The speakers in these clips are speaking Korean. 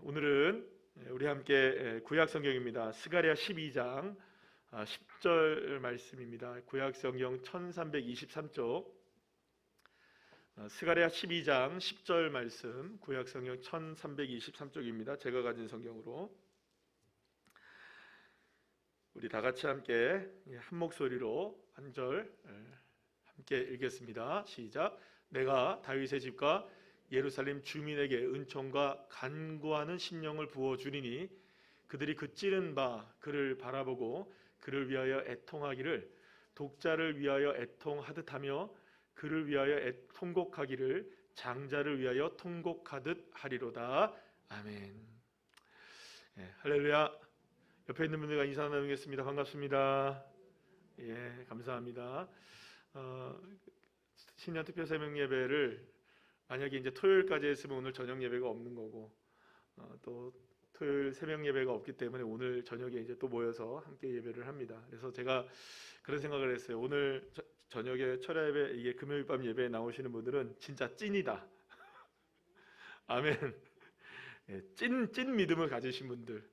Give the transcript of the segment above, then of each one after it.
오늘은 우리 함께 구약 성경입니다. 스가랴 12장 10절 말씀입니다. 구약 성경 1323쪽 스가랴 12장 10절 말씀, 구약 성경 1323쪽입니다. 제가 가진 성경으로 우리 다 같이 함께 한 목소리로 한 절 함께 읽겠습니다. 시작. 내가 다윗의 집과 예루살렘 주민에게 은총과 간구하는 심령을 부어주리니 그들이 그 찌른 바 그를 바라보고 그를 위하여 애통하기를, 독자를 위하여 애통하듯 하며 그를 위하여 통곡하기를 장자를 위하여 통곡하듯 하리로다. 아멘. 할렐루야. 옆에 있는 분들과 인사 나누겠습니다. 반갑습니다. 감사합니다. 신년 특별 새벽 예배를 만약에 이제 토요일까지 했으면 오늘 저녁 예배가 없는 거고, 또 토요일 새벽 예배가 없기 때문에 오늘 저녁에 이제 또 모여서 함께 예배를 합니다. 그래서 제가 그런 생각을 했어요. 오늘 저녁에 철야 예배, 이게 금요일 밤 예배에 나오시는 분들은 진짜 찐이다. 아멘. 찐 믿음을 가지신 분들,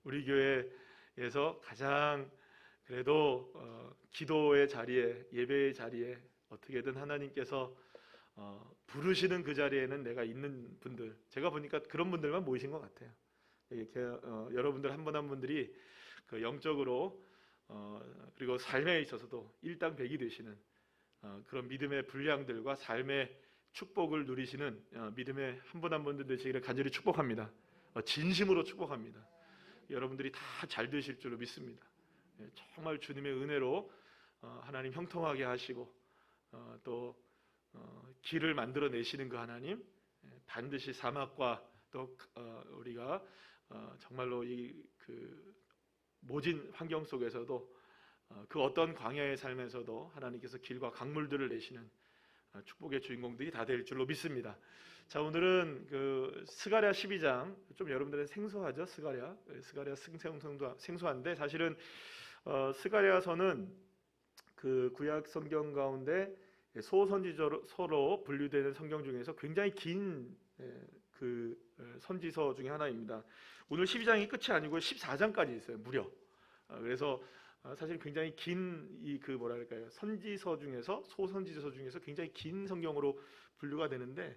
우리 교회에서 가장 그래도 기도의 자리에, 예배의 자리에 어떻게든 하나님께서 부르시는 그 자리에는 내가 있는 분들, 제가 보니까 그런 분들만 모이신 것 같아요. 이렇게 여러분들 한 분 한 분들이 그 영적으로 그리고 삶에 있어서도 일당백이 되시는 그런 믿음의 분량들과 삶의 축복을 누리시는 믿음의 한 분 한 분들 되시기를 간절히 축복합니다. 진심으로 축복합니다. 여러분들이 다 잘 되실 줄로 믿습니다. 정말 주님의 은혜로 하나님 형통하게 하시고 또 길을 만들어 내시는 그 하나님, 반드시 사막과 또 우리가 정말로 이 그 모진 환경 속에서도 그 어떤 광야의 삶에서도 하나님께서 길과 강물들을 내시는 축복의 주인공들이 다 될 줄로 믿습니다. 자, 오늘은 그 스가랴 12장, 좀 여러분들은 생소하죠? 스가랴 생소한데 사실은 스가랴서는 그 구약 성경 가운데 소선지서로 분류되는 성경 중에서 굉장히 긴 그 선지서 중에 하나입니다. 오늘 12장이 끝이 아니고 14장까지 있어요, 무려. 그래서 사실 굉장히 긴 이 그 뭐랄까요, 선지서 중에서, 소선지서 중에서 굉장히 긴 성경으로 분류가 되는데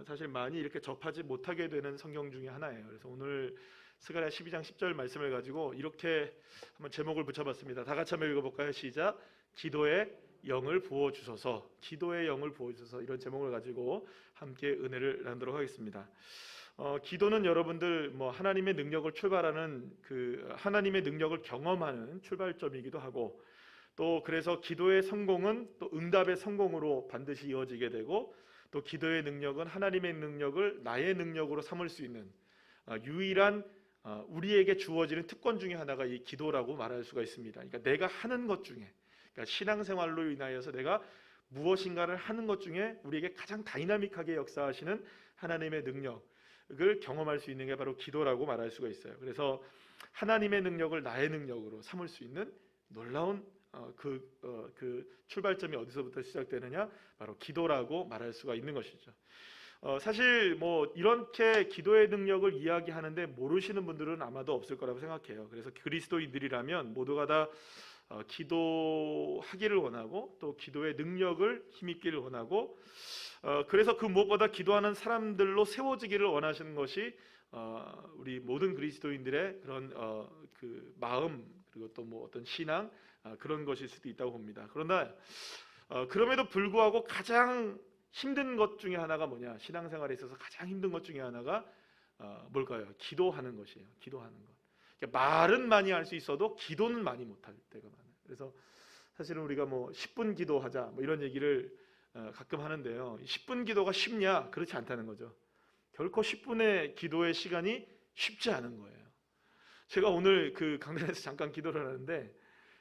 사실 많이 이렇게 접하지 못하게 되는 성경 중에 하나예요. 그래서 오늘 스가랴 12장 10절 말씀을 가지고 이렇게 한번 제목을 붙여봤습니다. 다 같이 한번 읽어볼까요? 시작. 기도의 영을 부어주소서. 기도의 영을 부어주소서. 이런 제목을 가지고 함께 은혜를 나누도록 하겠습니다. 기도는 여러분들 하나님의 능력을 출발하는 그 하나님의 능력을 경험하는 출발점이기도 하고, 또 그래서 기도의 성공은 또 응답의 성공으로 반드시 이어지게 되고, 또 기도의 능력은 하나님의 능력을 나의 능력으로 삼을 수 있는 유일한 우리에게 주어지는 특권 중에 하나가 이 기도라고 말할 수가 있습니다. 그러니까 내가 하는 것 중에, 그러니까 신앙생활로 인하여서 내가 무엇인가를 하는 것 중에 우리에게 가장 다이나믹하게 역사하시는 하나님의 능력을 경험할 수 있는 게 바로 기도라고 말할 수가 있어요. 그래서 하나님의 능력을 나의 능력으로 삼을 수 있는 놀라운 그 출발점이 어디서부터 시작되느냐? 바로 기도라고 말할 수가 있는 것이죠. 사실 이렇게 기도의 능력을 이야기하는데 모르시는 분들은 아마도 없을 거라고 생각해요. 그래서 그리스도인들이라면 모두가 다 기도하기를 원하고, 또 기도의 능력을 힘입기를 원하고, 그래서 그 무엇보다 기도하는 사람들로 세워지기를 원하시는 것이 우리 모든 그리스도인들의 그런 그 마음, 그리고 또 어떤 신앙, 그런 것일 수도 있다고 봅니다. 그러나 그럼에도 불구하고 가장 힘든 것 중에 하나가 뭐냐? 신앙생활에 있어서 가장 힘든 것 중에 하나가 뭘까요? 기도하는 것이에요. 기도하는 것. 그러니까 말은 많이 할 수 있어도 기도는 많이 못할 때가 많아요. 그래서 사실은 우리가 10분 기도하자 이런 얘기를 가끔 하는데요. 10분 기도가 쉽냐? 그렇지 않다는 거죠. 결코 10분의 기도의 시간이 쉽지 않은 거예요. 제가 오늘 그 강단에서 잠깐 기도를 하는데,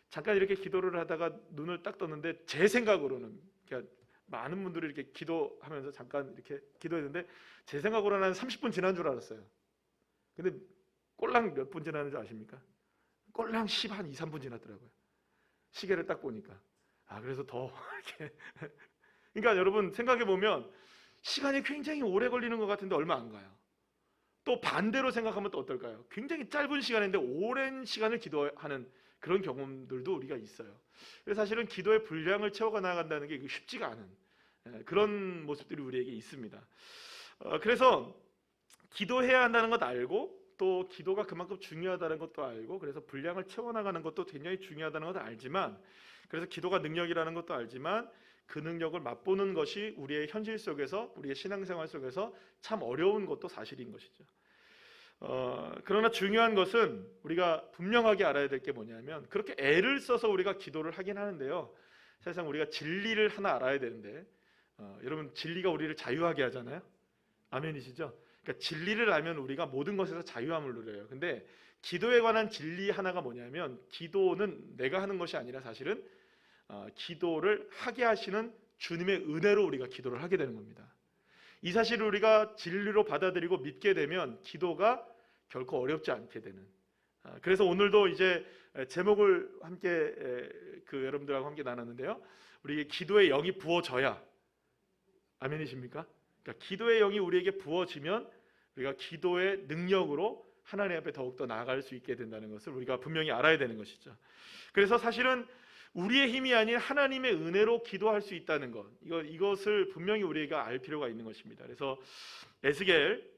잠깐 이렇게 기도를 하다가 눈을 딱 떴는데, 제 생각으로는, 그러니까 많은 분들이 이렇게 기도하면서 잠깐 이렇게 기도했는데, 제 생각으로는 한 30분 지난 줄 알았어요. 근데 꼴랑 몇 분 지나는 줄 아십니까? 꼴랑 2, 3분 지났더라고요. 시계를 딱 보니까. 그래서 더 이렇게 그러니까 여러분 생각해 보면 시간이 굉장히 오래 걸리는 것 같은데 얼마 안 가요. 또 반대로 생각하면 또 어떨까요? 굉장히 짧은 시간인데 오랜 시간을 기도하는 그런 경험들도 우리가 있어요. 그래서 사실은 기도의 분량을 채워가 나간다는 게 쉽지가 않은 그런 모습들이 우리에게 있습니다. 그래서 기도해야 한다는 것 알고 또 기도가 그만큼 중요하다는 것도 알고 그래서 분량을 채워나가는 것도 굉장히 중요하다는 것도 알지만 그래서 기도가 능력이라는 것도 알지만 그 능력을 맛보는 것이 우리의 현실 속에서 우리의 신앙생활 속에서 참 어려운 것도 사실인 것이죠. 그러나 중요한 것은 우리가 분명하게 알아야 될 게 뭐냐면 그렇게 애를 써서 우리가 기도를 하긴 하는데요. 사실상 우리가 진리를 하나 알아야 되는데 여러분 진리가 우리를 자유하게 하잖아요. 아멘이시죠? 그러니까 진리를 알면 우리가 모든 것에서 자유함을 누려요. 근데 기도에 관한 진리 하나가 뭐냐면 기도는 내가 하는 것이 아니라 사실은 기도를 하게 하시는 주님의 은혜로 우리가 기도를 하게 되는 겁니다. 이 사실을 우리가 진리로 받아들이고 믿게 되면 기도가 결코 어렵지 않게 되는. 그래서 오늘도 이제 제목을 함께 여러분들하고 함께 나눴는데요. 우리 기도의 영이 부어져야 아멘이십니까? 그러니까 기도의 영이 우리에게 부어지면 우리가 기도의 능력으로 하나님 앞에 더욱더 나아갈 수 있게 된다는 것을 우리가 분명히 알아야 되는 것이죠. 그래서 사실은 우리의 힘이 아닌 하나님의 은혜로 기도할 수 있다는 것, 이것을 분명히 우리가 알 필요가 있는 것입니다. 그래서 에스겔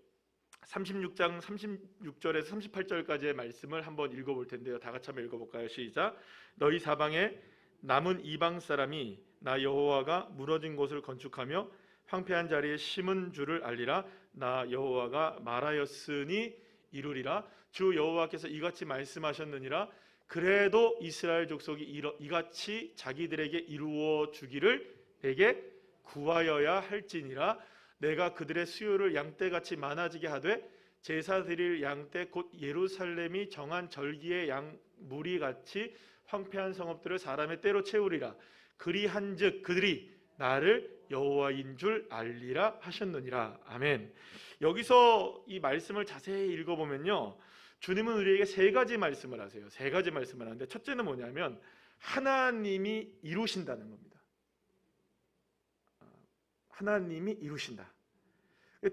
36장 36절에서 38절까지의 말씀을 한번 읽어볼 텐데요. 다 같이 한번 읽어볼까요? 시작. 너희 사방에 남은 이방 사람이 나 여호와가 무너진 곳을 건축하며 황폐한 자리에 심은 줄을 알리라. 나 여호와가 말하였으니 이루리라. 주 여호와께서 이같이 말씀하셨느니라. 그래도 이스라엘 족속이 이같이 자기들에게 이루어 주기를 내게 구하여야 할지니라. 내가 그들의 수요를 양떼같이 많아지게 하되 제사 드릴 양떼 곧 예루살렘이 정한 절기의 양 무리같이 황폐한 성읍들을 사람의 때로 채우리라. 그리한즉 그들이 나를 여호와인 줄 알리라 하셨느니라. 아멘. 여기서 이 말씀을 자세히 읽어보면요, 주님은 우리에게 세 가지 말씀을 하세요. 세 가지 말씀을 하는데 첫째는 뭐냐면 하나님이 이루신다는 겁니다. 하나님이 이루신다.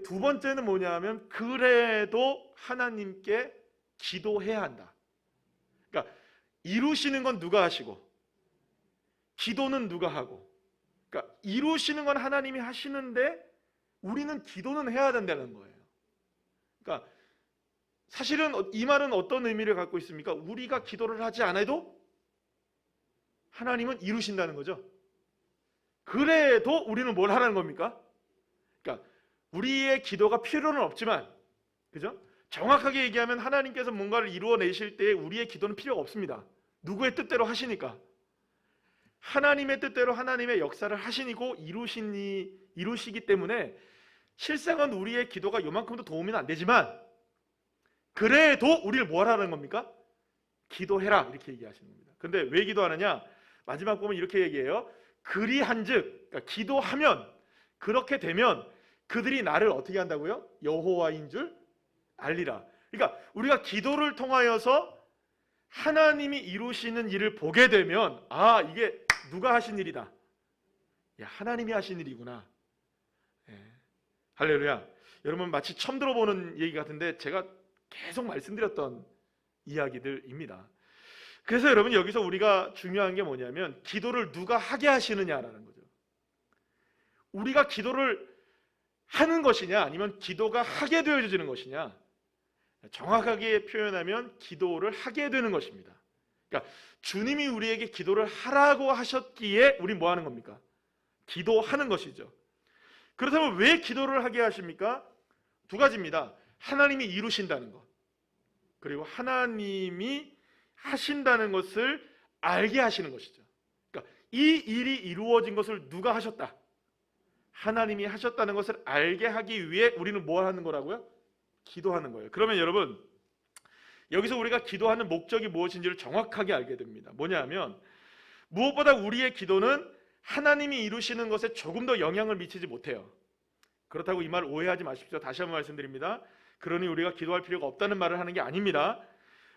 두 번째는 뭐냐면 그래도 하나님께 기도해야 한다. 그러니까 이루시는 건 누가 하시고 기도는 누가 하고, 그러니까 이루시는 건 하나님이 하시는데 우리는 기도는 해야 된다는 거예요. 그러니까 사실은 이 말은 어떤 의미를 갖고 있습니까? 우리가 기도를 하지 않아도 하나님은 이루신다는 거죠. 그래도 우리는 뭘 하라는 겁니까? 그러니까 우리의 기도가 필요는 없지만, 그죠? 정확하게 얘기하면 하나님께서 뭔가를 이루어내실 때 우리의 기도는 필요가 없습니다. 누구의 뜻대로 하시니까. 하나님의 뜻대로 하나님의 역사를 하시고 이루시기 때문에 실상은 우리의 기도가 요만큼도 도움이 안 되지만 그래도 우리를 뭘 하라는 겁니까? 기도해라, 이렇게 얘기하시는 겁니다. 근데 왜 기도하느냐? 마지막 보면 이렇게 얘기해요. 그리한즉, 그러니까 기도하면, 그렇게 되면 그들이 나를 어떻게 한다고요? 여호와인 줄 알리라. 그러니까 우리가 기도를 통하여서 하나님이 이루시는 일을 보게 되면 이게 누가 하신 일이다. 야, 하나님이 하신 일이구나. 할렐루야. 여러분 마치 처음 들어보는 얘기 같은데 제가 계속 말씀드렸던 이야기들입니다. 그래서 여러분 여기서 우리가 중요한 게 뭐냐면 기도를 누가 하게 하시느냐라는 거죠. 우리가 기도를 하는 것이냐 아니면 기도가 하게 되어지는 것이냐, 정확하게 표현하면 기도를 하게 되는 것입니다. 그러니까 주님이 우리에게 기도를 하라고 하셨기에 우리 뭐 하는 겁니까? 기도하는 것이죠. 그렇다면 왜 기도를 하게 하십니까? 두 가지입니다. 하나님이 이루신다는 것, 그리고 하나님이 하신다는 것을 알게 하시는 것이죠. 그러니까 이 일이 이루어진 것을 누가 하셨다? 하나님이 하셨다는 것을 알게 하기 위해 우리는 뭘 하는 거라고요? 기도하는 거예요. 그러면 여러분 여기서 우리가 기도하는 목적이 무엇인지를 정확하게 알게 됩니다. 뭐냐면 무엇보다 우리의 기도는 하나님이 이루시는 것에 조금 더 영향을 미치지 못해요. 그렇다고 이 말 오해하지 마십시오. 다시 한번 말씀드립니다. 그러니 우리가 기도할 필요가 없다는 말을 하는 게 아닙니다.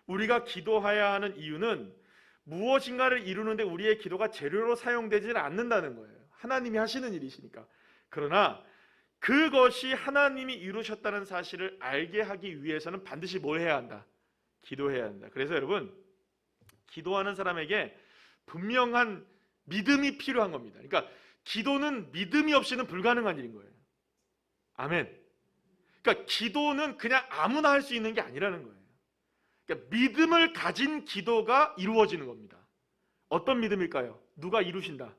우리가 기도해야 하는 이유는 무엇인가를 이루는데 우리의 기도가 재료로 사용되지는 않는다는 거예요. 하나님이 하시는 일이시니까. 그러나 그것이 하나님이 이루셨다는 사실을 알게 하기 위해서는 반드시 뭘 해야 한다? 기도해야 한다. 그래서 여러분, 기도하는 사람에게 분명한 믿음이 필요한 겁니다. 그러니까 기도는 믿음이 없이는 불가능한 일인 거예요. 아멘. 그러니까 기도는 그냥 아무나 할 수 있는 게 아니라는 거예요. 그러니까 믿음을 가진 기도가 이루어지는 겁니다. 어떤 믿음일까요? 누가 이루신다?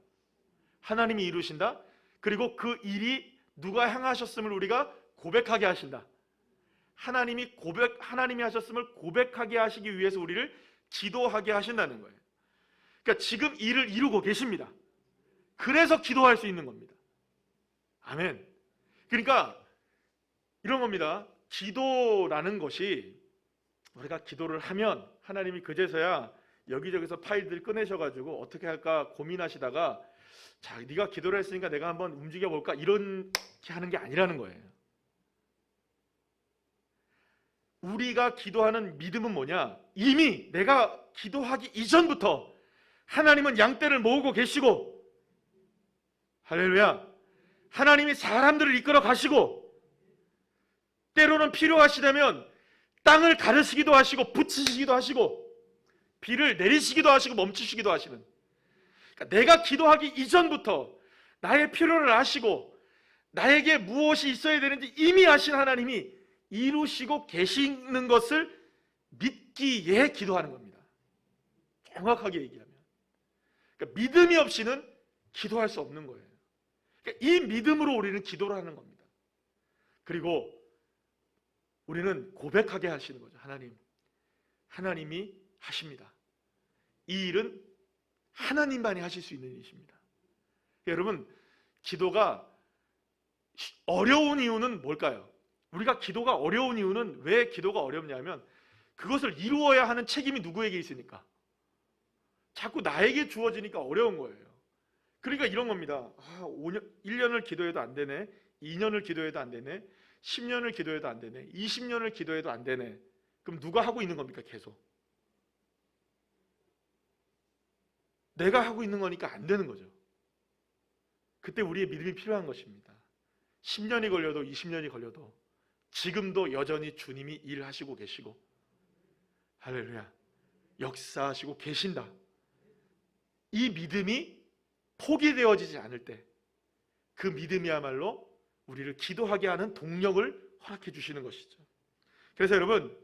하나님이 이루신다. 그리고 그 일이 누가 행하셨음을 우리가 고백하게 하신다. 하나님이 하셨음을 고백하게 하시기 위해서 우리를 기도하게 하신다는 거예요. 그러니까 지금 일을 이루고 계십니다. 그래서 기도할 수 있는 겁니다. 아멘. 그러니까 이런 겁니다. 기도라는 것이 우리가 기도를 하면 하나님이 그제서야 여기저기서 파일들 꺼내셔가지고 어떻게 할까 고민하시다가 자, 네가 기도를 했으니까 내가 한번 움직여 볼까 이렇게 하는 게 아니라는 거예요. 우리가 기도하는 믿음은 뭐냐? 이미 내가 기도하기 이전부터 하나님은 양떼를 모으고 계시고, 할렐루야, 하나님이 사람들을 이끌어 가시고, 때로는 필요하시다면 땅을 가르시기도 하시고 붙이시기도 하시고 비를 내리시기도 하시고 멈추시기도 하시는, 그러니까 내가 기도하기 이전부터 나의 필요를 아시고 나에게 무엇이 있어야 되는지 이미 아신 하나님이 이루시고 계시는 것을 믿기에 기도하는 겁니다. 정확하게 얘기하면, 그러니까 믿음이 없이는 기도할 수 없는 거예요. 그러니까 이 믿음으로 우리는 기도를 하는 겁니다. 그리고 우리는 고백하게 하시는 거죠. 하나님이 하십니다. 이 일은 하나님만이 하실 수 있는 일이십니다. 여러분, 기도가 어려운 이유는 뭘까요? 우리가 기도가 어려운 이유는, 왜 기도가 어렵냐면 그것을 이루어야 하는 책임이 누구에게 있으니까, 자꾸 나에게 주어지니까 어려운 거예요. 그러니까 이런 겁니다. 1년을 기도해도 안 되네, 2년을 기도해도 안 되네, 10년을 기도해도 안 되네, 20년을 기도해도 안 되네. 그럼 누가 하고 있는 겁니까? 계속 내가 하고 있는 거니까 안 되는 거죠. 그때 우리의 믿음이 필요한 것입니다. 10년이 걸려도 20년이 걸려도 지금도 여전히 주님이 일하시고 계시고, 할렐루야, 역사하시고 계신다. 이 믿음이 포기되어지지 않을 때 그 믿음이야말로 우리를 기도하게 하는 동력을 허락해 주시는 것이죠. 그래서 여러분,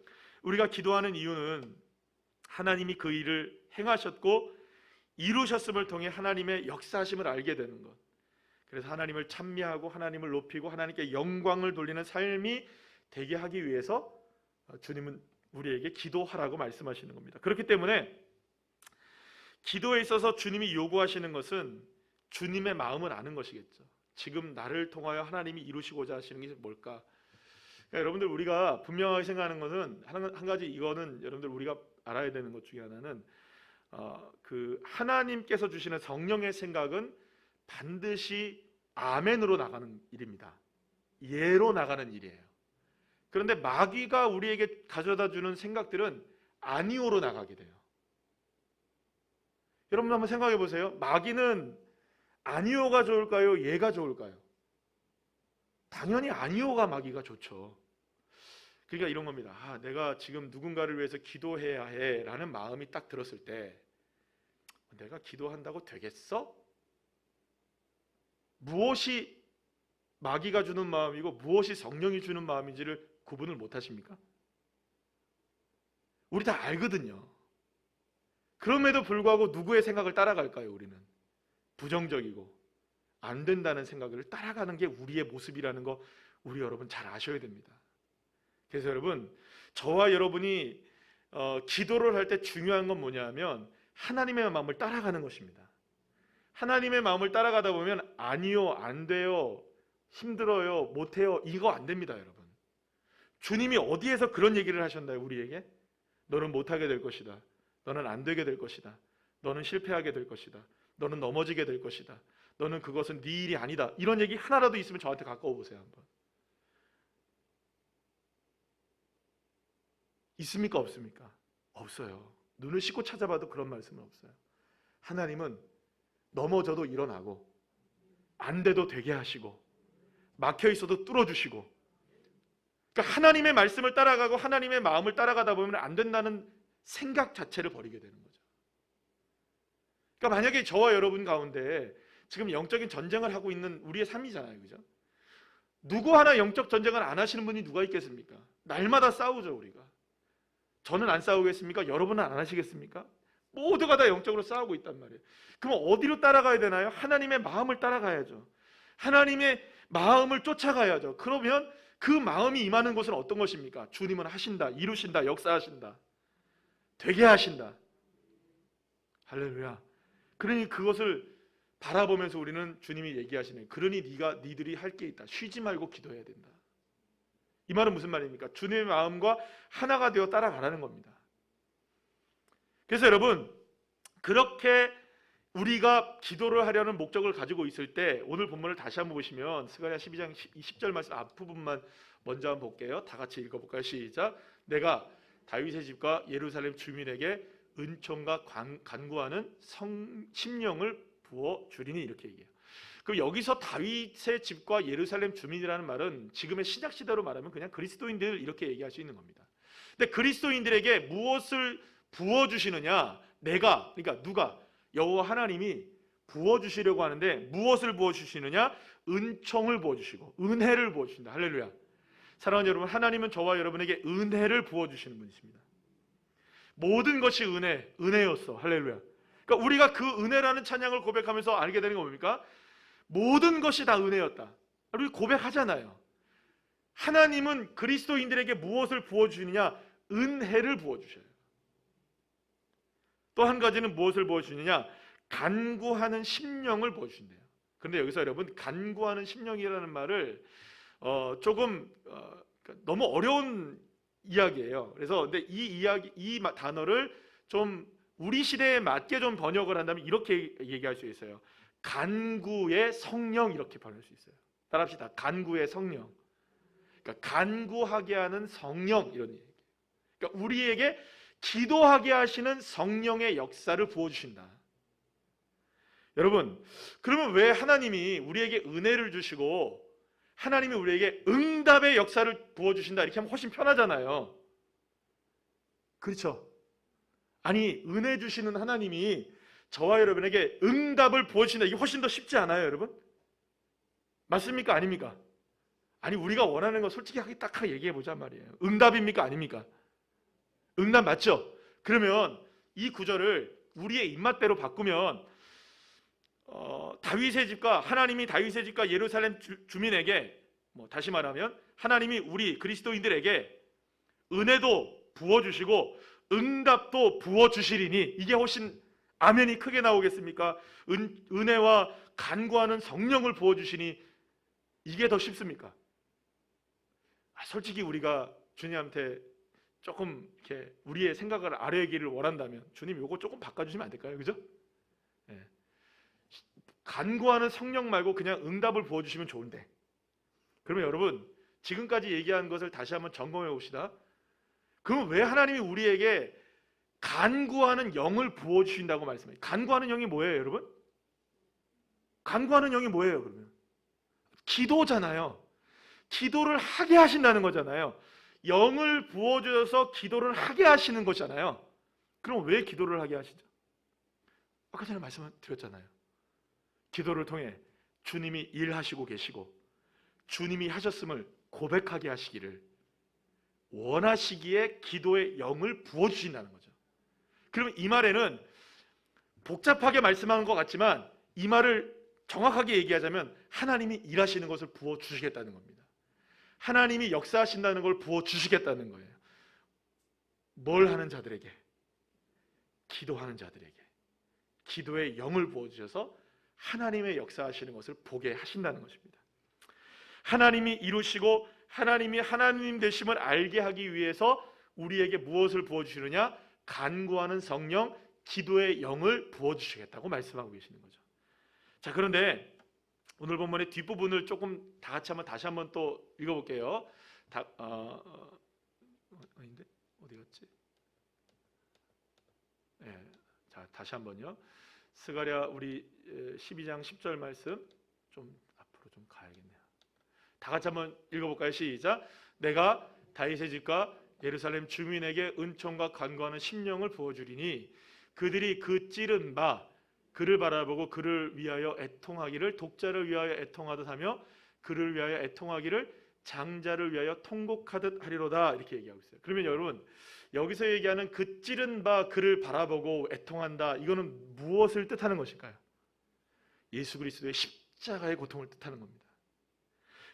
우리가 기도하는 이유는 하나님이 그 일을 행하셨고 이루셨음을 통해 하나님의 역사하심을 알게 되는 것, 그래서 하나님을 찬미하고 하나님을 높이고 하나님께 영광을 돌리는 삶이 되게 하기 위해서 주님은 우리에게 기도하라고 말씀하시는 겁니다. 그렇기 때문에 기도에 있어서 주님이 요구하시는 것은 주님의 마음을 아는 것이겠죠. 지금 나를 통하여 하나님이 이루시고자 하시는 게 뭘까? 그러니까 여러분들, 우리가 분명하게 생각하는 것은 한 가지, 이거는 여러분들 우리가 알아야 되는 것 중에 하나는 그 하나님께서 주시는 성령의 생각은 반드시 아멘으로 나가는 일입니다. 예로 나가는 일이에요. 그런데 마귀가 우리에게 가져다 주는 생각들은 아니오로 나가게 돼요. 여러분 한번 생각해 보세요. 마귀는 아니오가 좋을까요? 예가 좋을까요? 당연히 아니오가 마귀가 좋죠. 그러니까 이런 겁니다. 내가 지금 누군가를 위해서 기도해야 해 라는 마음이 딱 들었을 때, 내가 기도한다고 되겠어? 무엇이 마귀가 주는 마음이고 무엇이 성령이 주는 마음인지를 구분을 못 하십니까? 우리 다 알거든요. 그럼에도 불구하고 누구의 생각을 따라갈까요? 우리는 부정적이고 안 된다는 생각을 따라가는 게 우리의 모습이라는 거 우리 여러분 잘 아셔야 됩니다. 그래서 여러분, 저와 여러분이 기도를 할 때 중요한 건 뭐냐면 하나님의 마음을 따라가는 것입니다. 하나님의 마음을 따라가다 보면 아니요, 안 돼요, 힘들어요, 못해요, 이거 안 됩니다. 여러분, 주님이 어디에서 그런 얘기를 하셨나요? 우리에게 너는 못하게 될 것이다, 너는 안 되게 될 것이다, 너는 실패하게 될 것이다, 너는 넘어지게 될 것이다, 너는 그것은 네 일이 아니다, 이런 얘기 하나라도 있으면 저한테 가까워 보세요. 한번 있습니까? 없습니까? 없어요. 눈을 씻고 찾아봐도 그런 말씀은 없어요. 하나님은 넘어져도 일어나고 안 돼도 되게 하시고 막혀 있어도 뚫어주시고, 그러니까 하나님의 말씀을 따라가고 하나님의 마음을 따라가다 보면 안 된다는 생각 자체를 버리게 되는 거죠. 그러니까 만약에 저와 여러분 가운데 지금 영적인 전쟁을 하고 있는 우리의 삶이잖아요, 그죠? 누구 하나 영적 전쟁을 안 하시는 분이 누가 있겠습니까? 날마다 싸우죠, 우리가. 저는 안 싸우겠습니까? 여러분은 안 하시겠습니까? 모두가 다 영적으로 싸우고 있단 말이에요. 그럼 어디로 따라가야 되나요? 하나님의 마음을 따라가야죠. 하나님의 마음을 쫓아가야죠. 그러면 그 마음이 임하는 것은 어떤 것입니까? 주님은 하신다, 이루신다, 역사하신다, 되게 하신다. 할렐루야. 그러니 그것을 바라보면서 우리는 주님이 얘기하시는, 그러니 니들이 할 게 있다. 쉬지 말고 기도해야 된다. 이 말은 무슨 말입니까? 주님의 마음과 하나가 되어 따라가라는 겁니다. 그래서 여러분, 그렇게 우리가 기도를 하려는 목적을 가지고 있을 때 오늘 본문을 다시 한번 보시면 스가랴 12장 20절 말씀 앞부분만 먼저 한번 볼게요. 다 같이 읽어볼까요? 시작. 내가 다윗의 집과 예루살렘 주민에게 은총과 간구하는 심령을 부어주리니, 이렇게 얘기해요. 그럼 여기서 다윗의 집과 예루살렘 주민이라는 말은 지금의 신약 시대로 말하면 그냥 그리스도인들, 이렇게 얘기할 수 있는 겁니다. 근데 그리스도인들에게 무엇을 부어주시느냐? 그러니까 누가? 여호와 하나님이 부어주시려고 하는데 무엇을 부어주시느냐? 은총을 부어주시고 은혜를 부어주신다. 할렐루야. 사랑하는 여러분, 하나님은 저와 여러분에게 은혜를 부어주시는 분이십니다. 모든 것이 은혜였어. 할렐루야. 그러니까 우리가 그 은혜라는 찬양을 고백하면서 알게 되는 거 뭡니까? 모든 것이 다 은혜였다. 우리 고백하잖아요. 하나님은 그리스도인들에게 무엇을 부어주시느냐? 은혜를 부어주셔요. 또 한 가지는 무엇을 부어주시느냐? 간구하는 심령을 부어주신대요. 그런데 여기서 여러분, 간구하는 심령이라는 말을 조금 너무 어려운 이야기예요. 그래서 근데 이 단어를 좀 우리 시대에 맞게 좀 번역을 한다면 이렇게 얘기할 수 있어요. 간구의 성령, 이렇게 번역할 수 있어요. 따라합시다. 간구의 성령. 그러니까 간구하게 하는 성령, 이런 얘기. 그러니까 우리에게 기도하게 하시는 성령의 역사를 부어주신다. 여러분, 그러면 왜 하나님이 우리에게 은혜를 주시고 하나님이 우리에게 응답의 역사를 부어주신다, 이렇게 하면 훨씬 편하잖아요. 그렇죠? 아니, 은혜 주시는 하나님이 저와 여러분에게 응답을 부어주신다, 이게 훨씬 더 쉽지 않아요, 여러분? 맞습니까? 아닙니까? 아니, 우리가 원하는 거 솔직히 딱 얘기해 보자 말이에요. 응답입니까? 아닙니까? 응답 맞죠? 그러면 이 구절을 우리의 입맛대로 바꾸면 다윗의 집과 하나님이 다윗의 집과 예루살렘 주민에게, 다시 말하면 하나님이 우리 그리스도인들에게 은혜도 부어주시고 응답도 부어주시리니, 이게 훨씬 아멘이 크게 나오겠습니까? 은혜와 간구하는 성령을 부어주시니, 이게 더 쉽습니까? 솔직히 우리가 주님한테 조금 이렇게 우리의 생각을 아뢰기를 원한다면 주님, 요거 조금 바꿔주시면 안 될까요? 그죠? 네. 간구하는 성령 말고 그냥 응답을 부어주시면 좋은데, 그러면 여러분, 지금까지 얘기한 것을 다시 한번 점검해 봅시다. 그럼 왜 하나님이 우리에게 간구하는 영을 부어주신다고 말씀해요? 간구하는 영이 뭐예요, 여러분? 간구하는 영이 뭐예요, 그러면? 기도잖아요. 기도를 하게 하신다는 거잖아요. 영을 부어주셔서 기도를 하게 하시는 거잖아요. 그럼 왜 기도를 하게 하시죠? 아까 전에 말씀드렸잖아요. 기도를 통해 주님이 일하시고 계시고 주님이 하셨음을 고백하게 하시기를 원하시기에 기도의 영을 부어주신다는 거죠. 그러면 이 말에는 복잡하게 말씀하는 것 같지만 이 말을 정확하게 얘기하자면 하나님이 일하시는 것을 부어주시겠다는 겁니다. 하나님이 역사하신다는 걸 부어주시겠다는 거예요. 뭘 하는 자들에게? 기도하는 자들에게 기도의 영을 부어주셔서 하나님의 역사하시는 것을 보게 하신다는 것입니다. 하나님이 이루시고 하나님이 하나님 되심을 알게 하기 위해서 우리에게 무엇을 부어주시느냐? 간구하는 성령, 기도의 영을 부어주시겠다고 말씀하고 계시는 거죠. 자, 그런데 오늘 본문의 뒷부분을 조금 다 같이 다시 한번 또 읽어볼게요. 아닌데 어디 갔지? 네, 자, 다시 한번요. 스가랴 우리 12장 10절 말씀 좀 앞으로 좀 가야겠네요. 다 같이 한번 읽어볼까요? 시작. 내가 다윗의 집과 예루살렘 주민에게 은총과 간구하는 심령을 부어주리니 그들이 그 찌른 바 그를 바라보고 그를 위하여 애통하기를 독자를 위하여 애통하듯 하며 그를 위하여 애통하기를 장자를 위하여 통곡하듯 하리로다. 이렇게 얘기하고 있어요. 그러면 여러분, 여기서 얘기하는 그 찌른 바 그를 바라보고 애통한다, 이거는 무엇을 뜻하는 것일까요? 예수 그리스도의 십자가의 고통을 뜻하는 겁니다.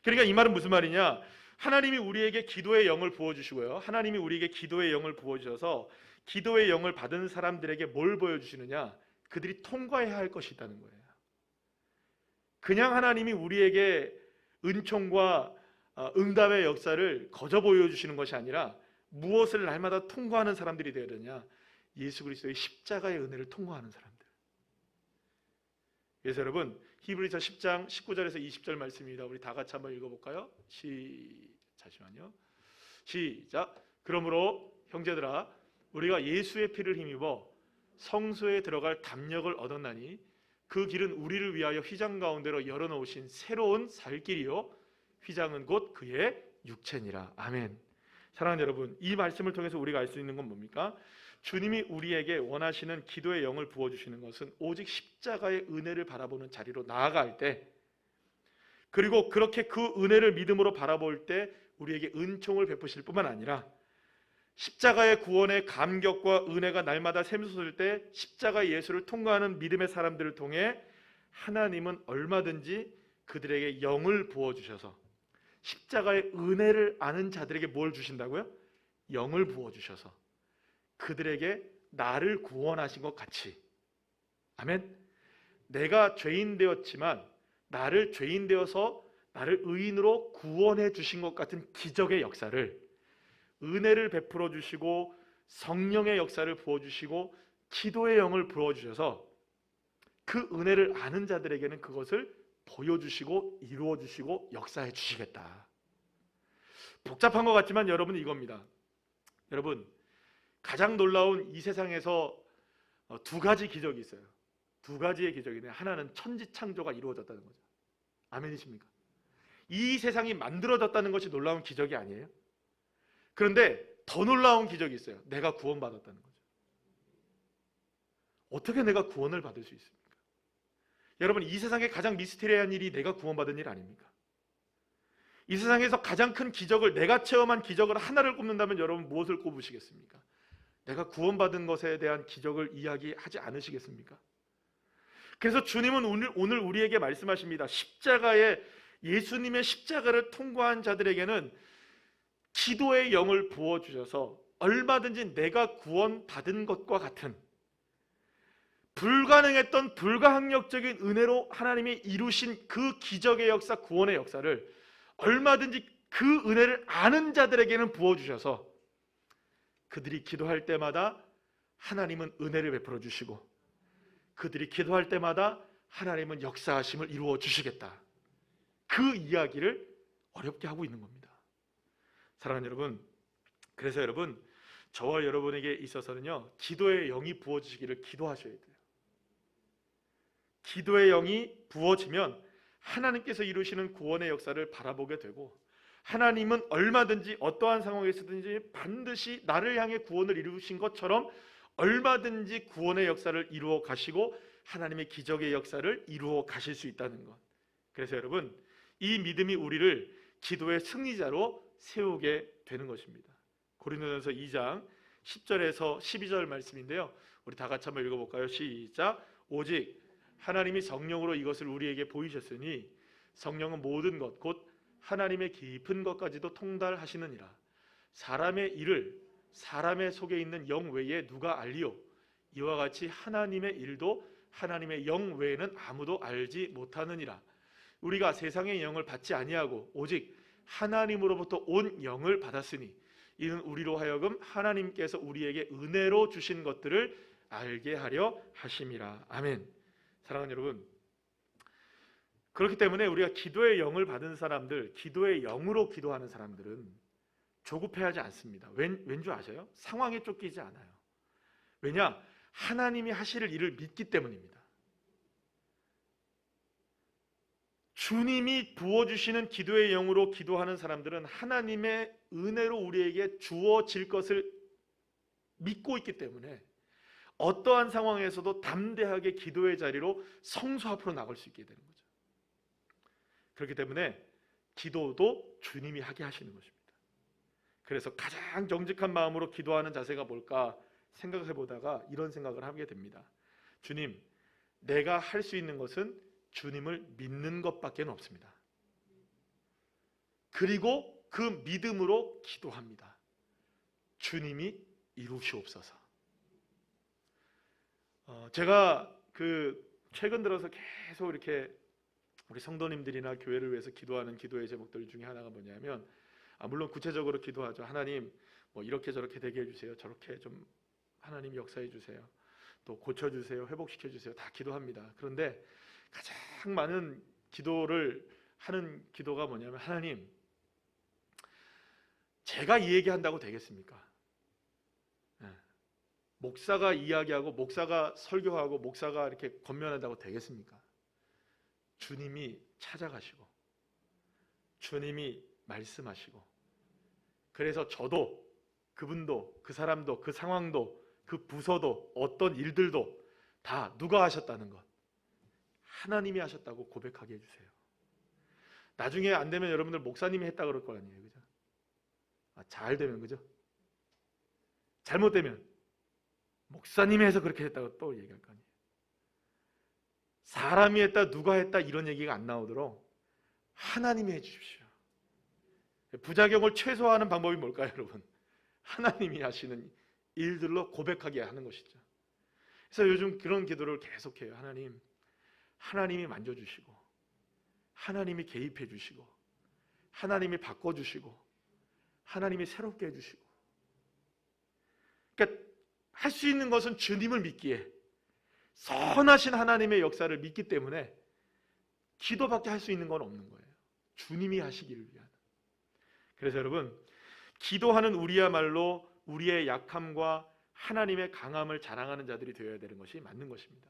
그러니까 이 말은 무슨 말이냐? 하나님이 우리에게 기도의 영을 부어주시고요, 하나님이 우리에게 기도의 영을 부어주셔서 기도의 영을 받은 사람들에게 뭘 보여주시느냐? 그들이 통과해야 할 것이 있다는 거예요. 그냥 하나님이 우리에게 은총과 응답의 역사를 거저 보여주시는 것이 아니라 무엇을 날마다 통과하는 사람들이 되어야 되냐? 예수 그리스도의 십자가의 은혜를 통과하는 사람들. 그래서 여러분, 히브리서 10장 19절에서 20절 말씀입니다. 우리 다 같이 한번 읽어볼까요? 잠시만요. 시작. 그러므로 형제들아, 우리가 예수의 피를 힘입어 성소에 들어갈 담력을 얻었나니 그 길은 우리를 위하여 휘장 가운데로 열어놓으신 새로운 살 길이요 휘장은 곧 그의 육체니라. 아멘. 사랑하는 여러분, 이 말씀을 통해서 우리가 알 수 있는 건 뭡니까? 주님이 우리에게 원하시는 기도의 영을 부어주시는 것은 오직 십자가의 은혜를 바라보는 자리로 나아갈 때, 그리고 그렇게 그 은혜를 믿음으로 바라볼 때 우리에게 은총을 베푸실 뿐만 아니라 십자가의 구원의 감격과 은혜가 날마다 샘솟을 때 십자가 예수를 통과하는 믿음의 사람들을 통해 하나님은 얼마든지 그들에게 영을 부어주셔서 십자가의 은혜를 아는 자들에게 뭘 주신다고요? 영을 부어주셔서 그들에게 나를 구원하신 것 같이, 아멘. 내가 죄인 되었지만 나를 죄인 되어서 나를 의인으로 구원해 주신 것 같은 기적의 역사를, 은혜를 베풀어 주시고 성령의 역사를 부어주시고 기도의 영을 부어주셔서 그 은혜를 아는 자들에게는 그것을 보여주시고 이루어주시고 역사해 주시겠다. 복잡한 것 같지만 여러분, 이겁니다. 여러분, 가장 놀라운 이 세상에서 두 가지 기적이 있어요. 두 가지의 기적인데, 하나는 천지창조가 이루어졌다는 거죠. 아멘이십니까? 이 세상이 만들어졌다는 것이 놀라운 기적이 아니에요? 그런데 더 놀라운 기적이 있어요. 내가 구원받았다는 거죠. 어떻게 내가 구원을 받을 수 있습니까? 여러분, 이 세상에 가장 미스테리한 일이 내가 구원받은 일 아닙니까? 이 세상에서 가장 큰 기적을, 내가 체험한 기적을 하나를 꼽는다면 여러분 무엇을 꼽으시겠습니까? 내가 구원받은 것에 대한 기적을 이야기하지 않으시겠습니까? 그래서 주님은 오늘 우리에게 말씀하십니다. 예수님의 십자가를 통과한 자들에게는 기도의 영을 부어주셔서 얼마든지 내가 구원받은 것과 같은 불가능했던 불가항력적인 은혜로 하나님이 이루신 그 기적의 역사, 구원의 역사를 얼마든지 그 은혜를 아는 자들에게는 부어주셔서 그들이 기도할 때마다 하나님은 은혜를 베풀어 주시고 그들이 기도할 때마다 하나님은 역사하심을 이루어 주시겠다. 그 이야기를 어렵게 하고 있는 겁니다. 사랑하는 여러분, 그래서 여러분, 저와 여러분에게 있어서는요, 기도의 영이 부어지기를 기도하셔야 돼요. 기도의 영이 부어지면 하나님께서 이루시는 구원의 역사를 바라보게 되고, 하나님은 얼마든지 어떠한 상황에서든지 반드시 나를 향해 구원을 이루신 것처럼 얼마든지 구원의 역사를 이루어 가시고 하나님의 기적의 역사를 이루어 가실 수 있다는 것. 그래서 여러분, 이 믿음이 우리를 기도의 승리자로 세우게 되는 것입니다. 고린도전서 2장 10절에서 12절 말씀인데요, 우리 다 같이 한번 읽어볼까요? 시작. 오직 하나님이 성령으로 이것을 우리에게 보이셨으니 성령은 모든 것 곧 하나님의 깊은 것까지도 통달하시느니라. 사람의 일을 사람의 속에 있는 영 외에 누가 알리요? 이와 같이 하나님의 일도 하나님의 영 외에는 아무도 알지 못하느니라. 우리가 세상의 영을 받지 아니하고 오직 하나님으로부터 온 영을 받았으니 이는 우리로 하여금 하나님께서 우리에게 은혜로 주신 것들을 알게 하려 하심이라. 아멘. 사랑하는 여러분, 그렇기 때문에 우리가 기도의 영을 받은 사람들, 기도의 영으로 기도하는 사람들은 조급해하지 않습니다. 왠지 아세요? 상황에 쫓기지 않아요. 왜냐? 하나님이 하실 일을 믿기 때문입니다. 주님이 부어주시는 기도의 영으로 기도하는 사람들은 하나님의 은혜로 우리에게 주어질 것을 믿고 있기 때문에 어떠한 상황에서도 담대하게 기도의 자리로 성소 앞으로 나갈 수 있게 되는 거죠. 그렇기 때문에 기도도 주님이 하게 하시는 것입니다. 그래서 가장 정직한 마음으로 기도하는 자세가 뭘까 생각해 보다가 이런 생각을 하게 됩니다. 주님, 내가 할 수 있는 것은 주님을 믿는 것밖에 없습니다. 그리고 그 믿음으로 기도합니다. 주님이 이루시옵소서. 제가 최근 들어서 계속 이렇게 우리 성도님들이나 교회를 위해서 기도하는 기도의 제목들 중에 하나가 뭐냐면, 물론 구체적으로 기도하죠. 하나님, 뭐 이렇게 저렇게 되게 해주세요. 저렇게 좀 하나님 역사해 주세요. 또 고쳐주세요. 회복시켜 주세요. 다 기도합니다. 그런데 가장 많은 기도를 하는 기도가 뭐냐면, 하나님, 제가 이 얘기한다고 되겠습니까? 목사가 이야기하고 목사가 설교하고 목사가 이렇게 권면한다고 되겠습니까? 주님이 찾아가시고 주님이 말씀하시고, 그래서 저도 그분도 그 사람도 그 상황도 그 부서도 어떤 일들도 다 누가 하셨다는 것, 하나님이 하셨다고 고백하게 해주세요. 나중에 안 되면 여러분들 목사님이 했다 그럴 거 아니에요, 그죠? 잘 되면, 그죠? 잘못되면 목사님이 해서 그렇게 했다고 또 얘기할 거 아니에요. 사람이 했다, 누가 했다 이런 얘기가 안 나오도록 하나님이 해주십시오. 부작용을 최소화하는 방법이 뭘까요, 여러분? 하나님이 하시는 일들로 고백하게 하는 것이죠. 그래서 요즘 그런 기도를 계속해요. 하나님, 하나님이 만져주시고 하나님이 개입해 주시고 하나님이 바꿔주시고 하나님이 새롭게 해주시고. 그러니까 할 수 있는 것은 주님을 믿기에, 선하신 하나님의 역사를 믿기 때문에 기도밖에 할 수 있는 건 없는 거예요. 주님이 하시기를 위한. 그래서 여러분, 기도하는 우리야말로 우리의 약함과 하나님의 강함을 자랑하는 자들이 되어야 되는 것이 맞는 것입니다.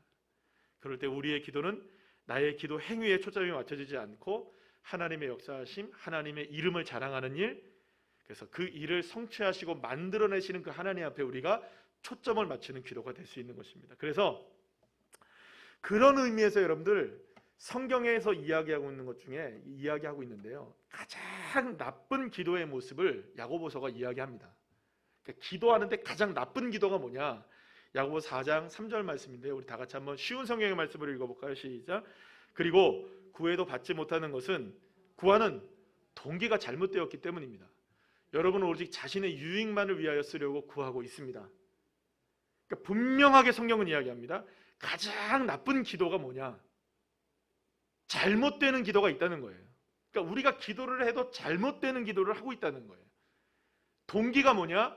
그럴 때 우리의 기도는 나의 기도 행위에 초점이 맞춰지지 않고 하나님의 역사하심, 하나님의 이름을 자랑하는 일, 그래서 그 일을 성취하시고 만들어내시는 그 하나님 앞에 우리가 초점을 맞추는 기도가 될 수 있는 것입니다. 그래서 그런 의미에서 여러분들, 성경에서 이야기하고 있는 것 중에 이야기하고 있는데요, 가장 나쁜 기도의 모습을 야고보서가 이야기합니다. 그러니까 기도하는데 가장 나쁜 기도가 뭐냐? 야고보 4장 3절 말씀인데요, 우리 다 같이 한번 쉬운 성경의 말씀을 읽어볼까요? 시작. 그리고 구해도 받지 못하는 것은 구하는 동기가 잘못되었기 때문입니다. 여러분은 오직 자신의 유익만을 위하여 쓰려고 구하고 있습니다. 그러니까 분명하게 성경은 이야기합니다. 가장 나쁜 기도가 뭐냐? 잘못되는 기도가 있다는 거예요. 그러니까 우리가 기도를 해도 잘못되는 기도를 하고 있다는 거예요. 동기가 뭐냐?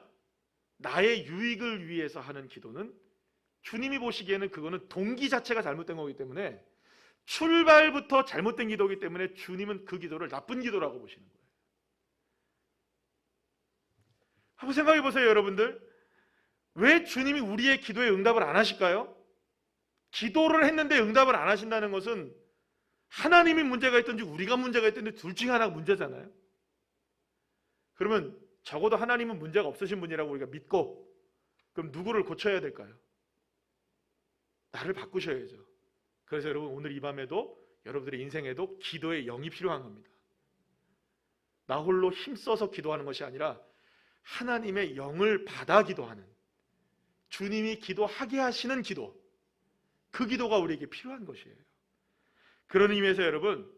나의 유익을 위해서 하는 기도는 주님이 보시기에는 그거는 동기 자체가 잘못된 거기 때문에, 출발부터 잘못된 기도이기 때문에 주님은 그 기도를 나쁜 기도라고 보시는 거예요. 한번 생각해 보세요, 여러분들. 왜 주님이 우리의 기도에 응답을 안 하실까요? 기도를 했는데 응답을 안 하신다는 것은 하나님이 문제가 있든지 우리가 문제가 있든지 둘 중에 하나가 문제잖아요. 그러면 적어도 하나님은 문제가 없으신 분이라고 우리가 믿고, 그럼 누구를 고쳐야 될까요? 나를 바꾸셔야죠. 그래서 여러분, 오늘 이 밤에도 여러분들의 인생에도 기도의 영이 필요한 겁니다. 나 홀로 힘써서 기도하는 것이 아니라 하나님의 영을 받아 기도하는, 주님이 기도하게 하시는 기도, 그 기도가 우리에게 필요한 것이에요. 그런 의미에서 여러분,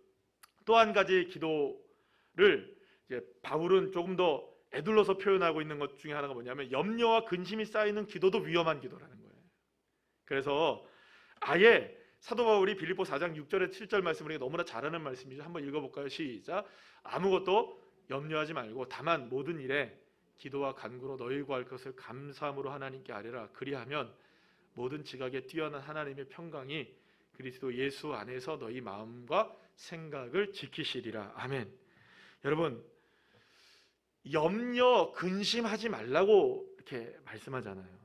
또 한 가지 기도를 이제 바울은 조금 더 애둘러서 표현하고 있는 것 중에 하나가 뭐냐면, 염려와 근심이 쌓이는 기도도 위험한 기도라는 거예요. 그래서 아예 사도 바울이 빌립보 4장 6절에 7절 말씀을 너무나 잘하는 말씀이죠. 한번 읽어볼까요? 시작. 아무것도 염려하지 말고 다만 모든 일에 기도와 간구로 너희 구할 것을 감사함으로 하나님께 아뢰라. 그리하면 모든 지각에 뛰어난 하나님의 평강이 그리스도 예수 안에서 너희 마음과 생각을 지키시리라. 아멘. 여러분, 염려, 근심하지 말라고 이렇게 말씀하잖아요.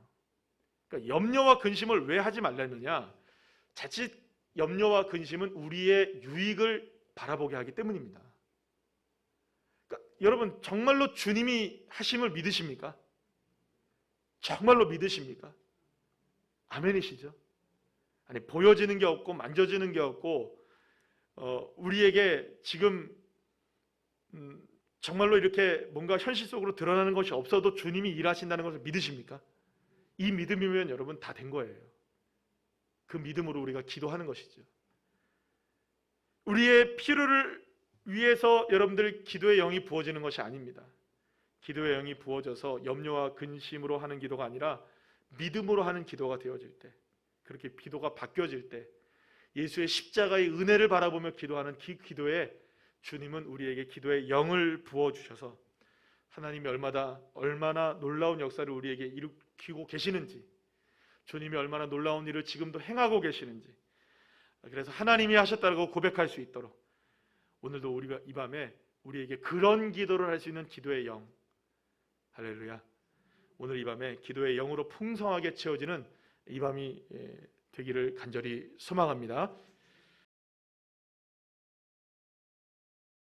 그러니까 염려와 근심을 왜 하지 말라느냐? 자칫 염려와 근심은 우리의 유익을 바라보게 하기 때문입니다. 그러니까 여러분 정말로 주님이 하심을 믿으십니까? 정말로 믿으십니까? 아멘이시죠? 아니 보여지는 게 없고 만져지는 게 없고 우리에게 지금 정말로 이렇게 뭔가 현실 속으로 드러나는 것이 없어도 주님이 일하신다는 것을 믿으십니까? 이 믿음이면 여러분 다 된 거예요. 그 믿음으로 우리가 기도하는 것이죠. 우리의 필요를 위해서 여러분들 기도의 영이 부어지는 것이 아닙니다. 기도의 영이 부어져서 염려와 근심으로 하는 기도가 아니라 믿음으로 하는 기도가 되어질 때, 그렇게 기도가 바뀌어질 때, 예수의 십자가의 은혜를 바라보며 기도하는 그 기도에 주님은 우리에게 기도의 영을 부어주셔서 하나님이 얼마나 놀라운 역사를 우리에게 일으키고 계시는지, 주님이 얼마나 놀라운 일을 지금도 행하고 계시는지, 그래서 하나님이 하셨다고 고백할 수 있도록 오늘도 우리가 이 밤에 우리에게 그런 기도를 할 수 있는 기도의 영, 할렐루야, 오늘 이 밤에 기도의 영으로 풍성하게 채워지는 이 밤이 되기를 간절히 소망합니다.